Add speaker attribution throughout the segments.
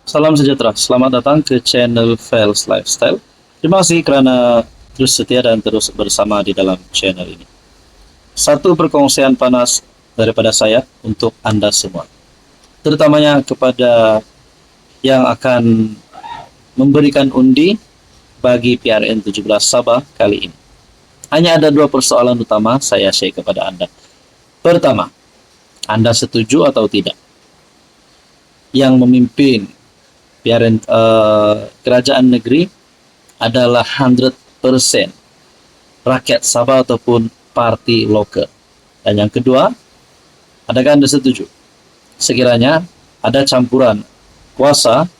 Speaker 1: Salam sejahtera, selamat datang ke channel Fels Lifestyle. Terima kasih karena terus setia dan terus bersama di dalam channel ini. Satu perkongsian panas daripada saya untuk Anda semua, terutamanya kepada yang akan memberikan undi bagi PRN 17 Sabah kali ini. Hanya ada dua persoalan utama saya share kepada Anda. Pertama, Anda setuju atau tidak yang memimpin PRN kerajaan negeri adalah 100% rakyat Sabah ataupun parti lokal? Dan yang kedua, adakah Anda setuju sekiranya ada campuran kuasa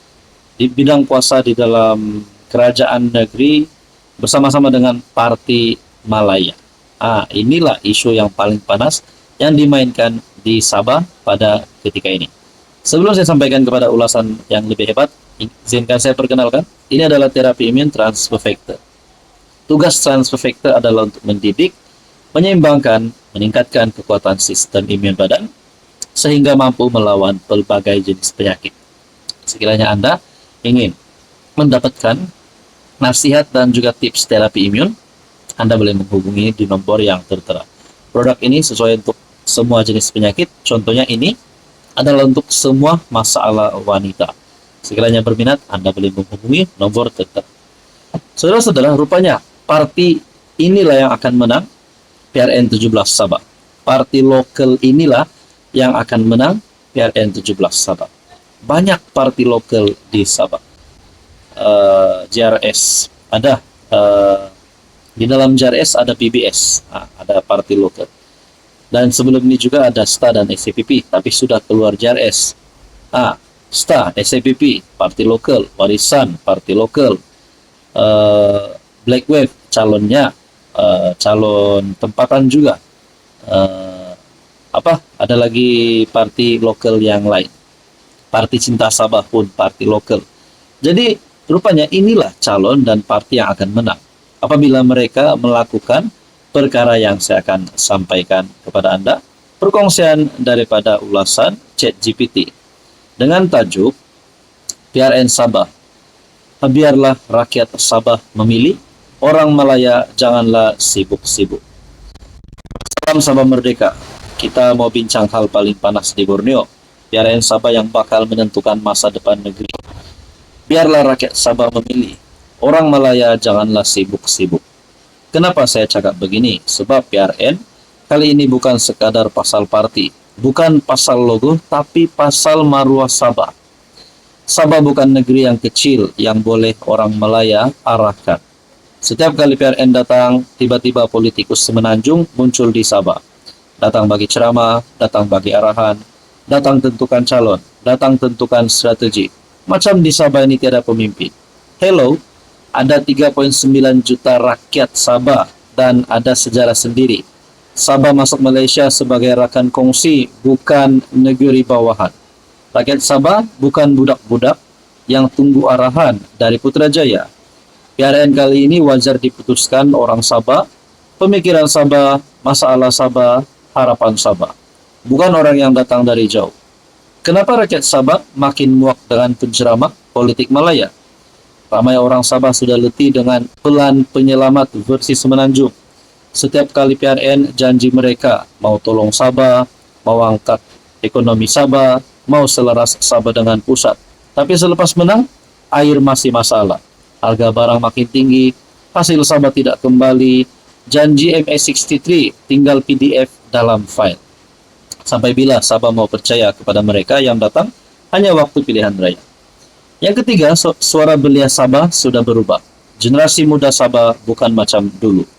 Speaker 1: di bidang kuasa di dalam kerajaan negeri bersama-sama dengan parti Malaya? Inilah isu yang paling panas yang dimainkan di Sabah pada ketika ini. Sebelum saya sampaikan kepada ulasan yang lebih hebat, izinkan saya perkenalkan, ini adalah terapi imun transfer factor. Tugas transfer factor adalah untuk mendidik, menyeimbangkan, meningkatkan kekuatan sistem imun badan, sehingga mampu melawan pelbagai jenis penyakit. Sekiranya Anda ingin mendapatkan nasihat dan juga tips terapi imun, Anda boleh menghubungi di nomor yang tertera. Produk ini sesuai untuk semua jenis penyakit, contohnya ini adalah untuk semua masalah wanita. Sekiranya berminat, Anda boleh menghubungi nomor tertera. Saudara-saudara, rupanya parti inilah yang akan menang PRN 17 Sabah. Parti lokal inilah yang akan menang PRN 17 Sabah. Banyak parti lokal di Sabah. JRS ada, di dalam JRS ada PBS, ada parti lokal. Dan sebelum ini juga ada STA dan SCPP, tapi sudah keluar JRS. STA, SCPP, parti lokal, Warisan, parti lokal, Black Wave, calonnya, calon tempatan juga. Ada lagi parti lokal yang lain. Parti Cinta Sabah pun parti lokal. Jadi, rupanya inilah calon dan parti yang akan menang apabila mereka melakukan perkara yang saya akan sampaikan kepada Anda, perkongsian daripada ulasan ChatGPT dengan tajuk PRN Sabah, biarlah rakyat Sabah memilih, orang Malaya janganlah sibuk-sibuk. Salam Sabah Merdeka. Kita mau bincang hal paling panas di Borneo, PRN Sabah yang bakal menentukan masa depan negeri. Biarlah rakyat Sabah memilih, orang Malaya janganlah sibuk-sibuk. Kenapa saya cakap begini? Sebab PRN kali ini bukan sekadar pasal parti, bukan pasal logo, tapi pasal maruah Sabah. Sabah bukan negeri yang kecil yang boleh orang Malaya arahkan. Setiap kali PRN datang, tiba-tiba politikus semenanjung muncul di Sabah. Datang bagi ceramah, datang bagi arahan, datang tentukan calon, datang tentukan strategi. Macam di Sabah ini tiada pemimpin. Hello, ada 3,9 juta rakyat Sabah dan ada sejarah sendiri. Sabah masuk Malaysia sebagai rakan kongsi, bukan negeri bawahan. Rakyat Sabah bukan budak-budak yang tunggu arahan dari Putrajaya. PRN kali ini wajar diputuskan orang Sabah, pemikiran Sabah, masalah Sabah, harapan Sabah. Bukan orang yang datang dari jauh. Kenapa rakyat Sabah makin muak dengan penceramah politik Malaya? Ramai orang Sabah sudah letih dengan pelan penyelamat versi semenanjung. Setiap kali PRN janji mereka mau tolong Sabah, mau angkat ekonomi Sabah, mau selaras Sabah dengan pusat. Tapi selepas menang, air masih masalah. Harga barang makin tinggi, hasil Sabah tidak kembali, janji MS63 tinggal PDF dalam file. Sampai bila Sabah mau percaya kepada mereka yang datang hanya waktu pilihan raya? Yang ketiga, suara belia Sabah sudah berubah. Generasi muda Sabah bukan macam dulu.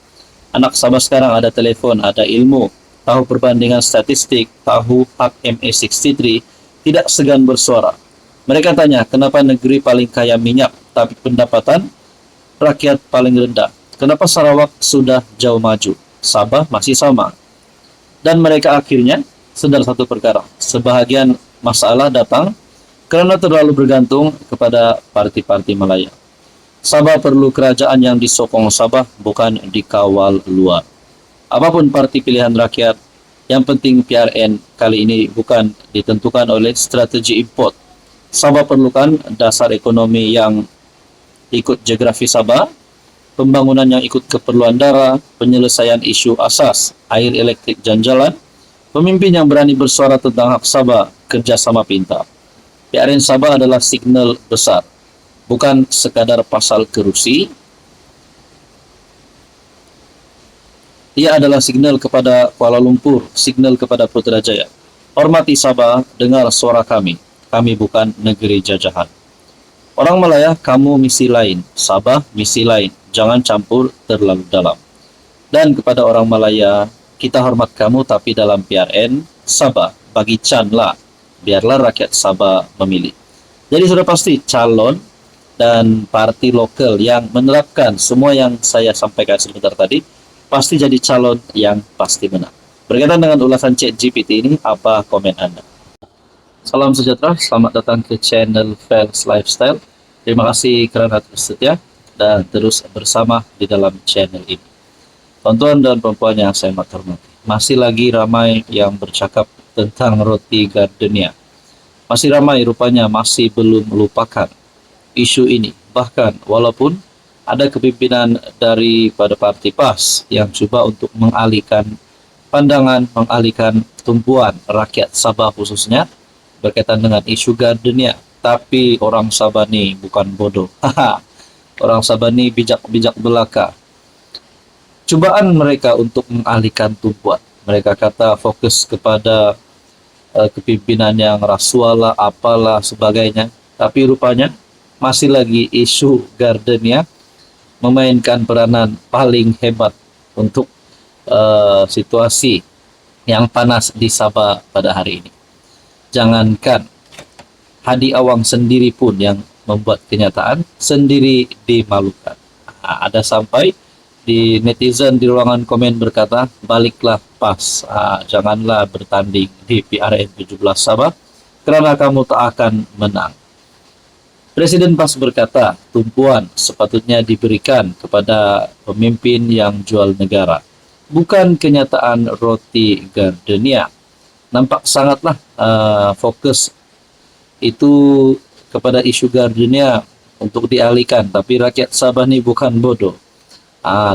Speaker 1: Anak Sabah sekarang ada telepon, ada ilmu, tahu perbandingan statistik, tahu hak MA63, tidak segan bersuara. Mereka tanya, kenapa negeri paling kaya minyak, tapi pendapatan rakyat paling rendah? Kenapa Sarawak sudah jauh maju, Sabah masih sama? Dan mereka akhirnya sadar satu perkara, sebahagian masalah datang karena terlalu bergantung kepada parti-parti Malaya. Sabah perlu kerajaan yang disokong Sabah, bukan dikawal luar. Apapun parti pilihan rakyat, yang penting PRN kali ini bukan ditentukan oleh strategi import. Sabah perlukan dasar ekonomi yang ikut geografi Sabah, pembangunan yang ikut keperluan daerah, penyelesaian isu asas, air, elektrik, dan jalan, pemimpin yang berani bersuara tentang hak Sabah, kerjasama pintar. PRN Sabah adalah signal besar, bukan sekadar pasal kerusi. Ia adalah signal kepada Kuala Lumpur, signal kepada Putrajaya. Hormati Sabah, dengar suara kami. Kami bukan negeri jajahan. Orang Malaya, kamu misi lain. Sabah, misi lain. Jangan campur terlalu dalam. Dan kepada orang Malaya, kita hormat kamu tapi dalam PRN, Sabah, bagi Chan lah. Biarlah rakyat Sabah memilih. Jadi sudah pasti calon dan parti lokal yang menerapkan semua yang saya sampaikan sebentar tadi, pasti jadi calon yang pasti menang. Berkaitan dengan ulasan ChatGPT ini, apa komen Anda? Salam sejahtera, selamat datang ke channel Fels Lifestyle. Terima kasih kerana terus setia dan terus bersama di dalam channel ini. Tuan-tuan dan perempuan yang saya hormati, masih lagi ramai yang bercakap tentang roti gardenia. Masih ramai rupanya masih belum melupakan isu ini. Bahkan walaupun ada kepimpinan daripada parti PAS yang cuba untuk mengalihkan pandangan, mengalihkan tumpuan rakyat Sabah khususnya berkaitan dengan isu gardenia. Tapi orang Sabah ni bukan bodoh. Orang Sabah ni bijak-bijak belaka. Cubaan mereka untuk mengalihkan tumpuan. Mereka kata fokus kepada kepimpinan yang rasual lah, apalah sebagainya. Tapi rupanya masih lagi isu gardenia memainkan peranan paling hebat untuk situasi yang panas di Sabah pada hari ini. Jangankan Hadi Awang sendiri pun yang membuat kenyataan sendiri dimalukan. Ada sampai di netizen di ruangan komen berkata, baliklah PAS, janganlah bertanding di PRN 17 Sabah kerana kamu tak akan menang. Presiden PAS berkata, tumpuan sepatutnya diberikan kepada pemimpin yang jual negara, bukan kenyataan roti gardenia. Nampak sangatlah fokus itu kepada isu gardenia untuk dialihkan, tapi rakyat Sabah ni bukan bodoh.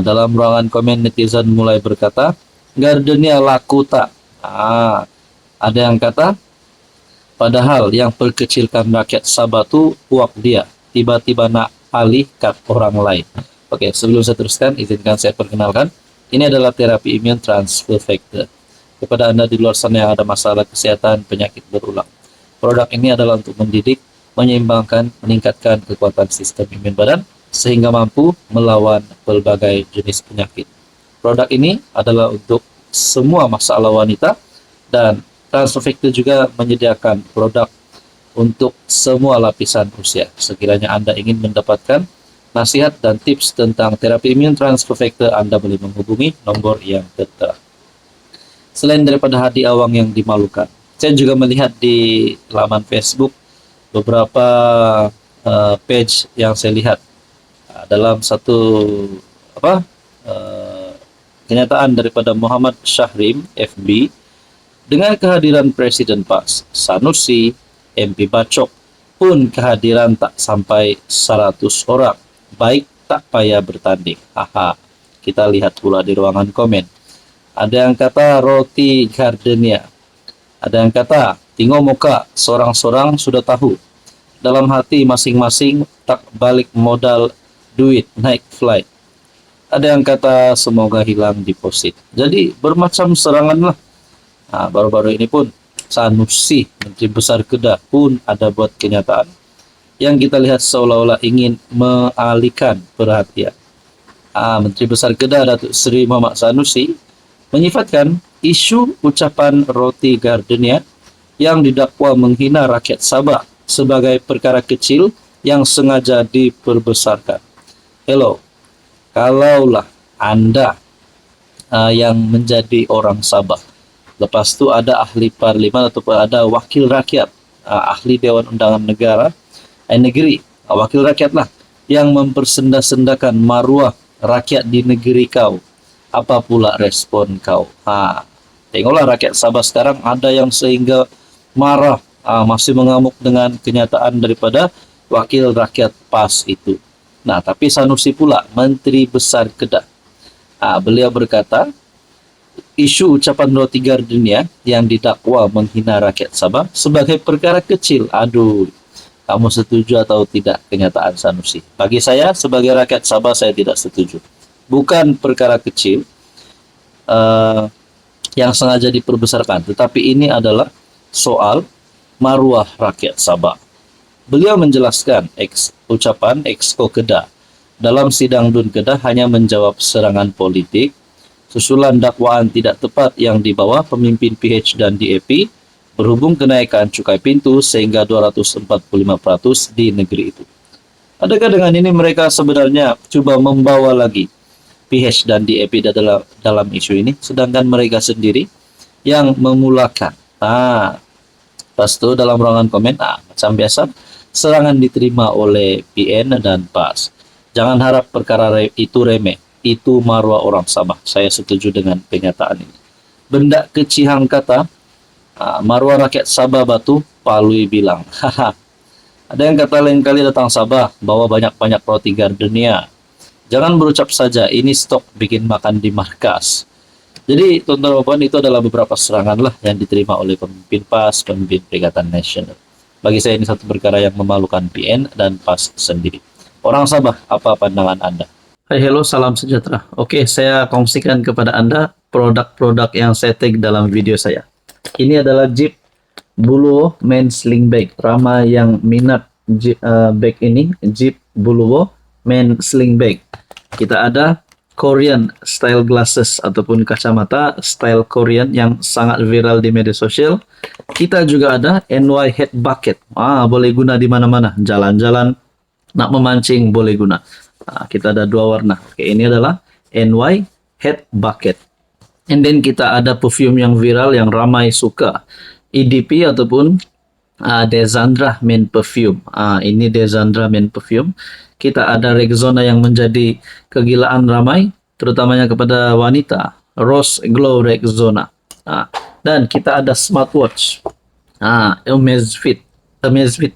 Speaker 1: Dalam ruangan komen netizen mulai berkata, gardenia laku tak? Ada yang kata, padahal yang perkecilkan rakyat Sabah tu puak dia, tiba-tiba nak alihkan orang lain. Oke, sebelum saya teruskan, izinkan saya perkenalkan. Ini adalah terapi imun transfer factor. Kepada Anda di luar sana yang ada masalah kesehatan, penyakit berulang. Produk ini adalah untuk mendidik, menyeimbangkan, meningkatkan kekuatan sistem imun badan, sehingga mampu melawan pelbagai jenis penyakit. Produk ini adalah untuk semua masalah wanita dan Transfer Factor juga menyediakan produk untuk semua lapisan usia. Sekiranya Anda ingin mendapatkan nasihat dan tips tentang terapi imun Transfer Factor, Anda boleh menghubungi nomor yang tertera. Selain daripada Hadi Awang yang dimalukan, saya juga melihat di laman Facebook beberapa page yang saya lihat dalam satu kenyataan daripada Muhammad Syahrim FB. Dengan kehadiran Presiden PAS, Sanusi, MP Bacok pun kehadiran tak sampai 100 orang. Baik tak payah bertanding. Kita lihat pula di ruangan komen. Ada yang kata roti gardenia. Ada yang kata tinggal muka sorang-sorang sudah tahu. Dalam hati masing-masing tak balik modal duit naik flight. Ada yang kata semoga hilang deposit. Jadi bermacam serangan lah. Baru-baru ini pun Sanusi, Menteri Besar Kedah pun ada buat kenyataan yang kita lihat seolah-olah ingin mengalihkan perhatian. Menteri Besar Kedah Datuk Seri Muhammad Sanusi menyifatkan isu ucapan roti gardenia yang didakwa menghina rakyat Sabah sebagai perkara kecil yang sengaja diperbesarkan. Hello, kalaulah Anda yang menjadi orang Sabah, lepas tu ada ahli parlimen ataupun ada wakil rakyat, ahli Dewan Undangan Negara, negeri, wakil rakyat lah, yang mempersenda-sendakan maruah rakyat di negeri kau. Apa pula respon kau? Tengoklah rakyat Sabah sekarang ada yang sehingga marah, masih mengamuk dengan kenyataan daripada wakil rakyat PAS itu. Nah, tapi Sanusi pula, Menteri Besar Kedah. Beliau berkata, isu ucapan 23 dunia yang didakwa menghina rakyat Sabah sebagai perkara kecil. Aduh, kamu setuju atau tidak kenyataan Sanusi? Bagi saya, sebagai rakyat Sabah, saya tidak setuju. Bukan perkara kecil yang sengaja diperbesarkan, tetapi ini adalah soal maruah rakyat Sabah. Beliau menjelaskan ucapan Exco Kedah dalam sidang DUN Kedah hanya menjawab serangan politik susulan dakwaan tidak tepat yang dibawa pemimpin PH dan DAP berhubung kenaikan cukai pintu sehingga 245% di negeri itu. Adakah dengan ini mereka sebenarnya coba membawa lagi PH dan DAP dalam isu ini, sedangkan mereka sendiri yang memulakan. Pas itu dalam ruangan komen, macam biasa, serangan diterima oleh PN dan PAS. Jangan harap perkara itu remeh. Itu maruah orang Sabah. Saya setuju dengan pernyataan ini. Benda kecihang kata, maruah rakyat Sabah batu, Palui bilang. Ada yang kata lain kali datang Sabah, bawa banyak-banyak roti gardenia. Jangan berucap saja, ini stok bikin makan di markas. Jadi, tuan-tuan itu adalah beberapa serangan lah yang diterima oleh pemimpin PAS, pemimpin Perikatan Nasional. Bagi saya ini satu perkara yang memalukan PN dan PAS sendiri. Orang Sabah, apa pandangan Anda? Hai, hello, salam sejahtera. Oke, saya kongsikan kepada Anda produk-produk yang saya tag dalam video saya. Ini adalah Jeep Buluwo Men Sling Bag. Ramai yang minat bag ini, Jeep Buluwo Men Sling Bag. Kita ada Korean style glasses ataupun kacamata style Korean yang sangat viral di media sosial. Kita juga ada NY Head Bucket. Boleh guna di mana-mana. Jalan-jalan, nak memancing boleh guna. Kita ada dua warna. Oke, ini adalah NY Head Bucket. And then kita ada perfume yang viral yang ramai suka. EDP ataupun Desandra Men Perfume. Ini Desandra Men Perfume. Kita ada Rexona yang menjadi kegilaan ramai, terutamanya kepada wanita. Rose Glow Rexona. Dan kita ada smartwatch. Amazfit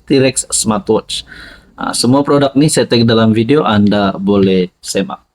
Speaker 1: T-Rex Smartwatch. Semua produk ini saya tag dalam video, Anda boleh semak.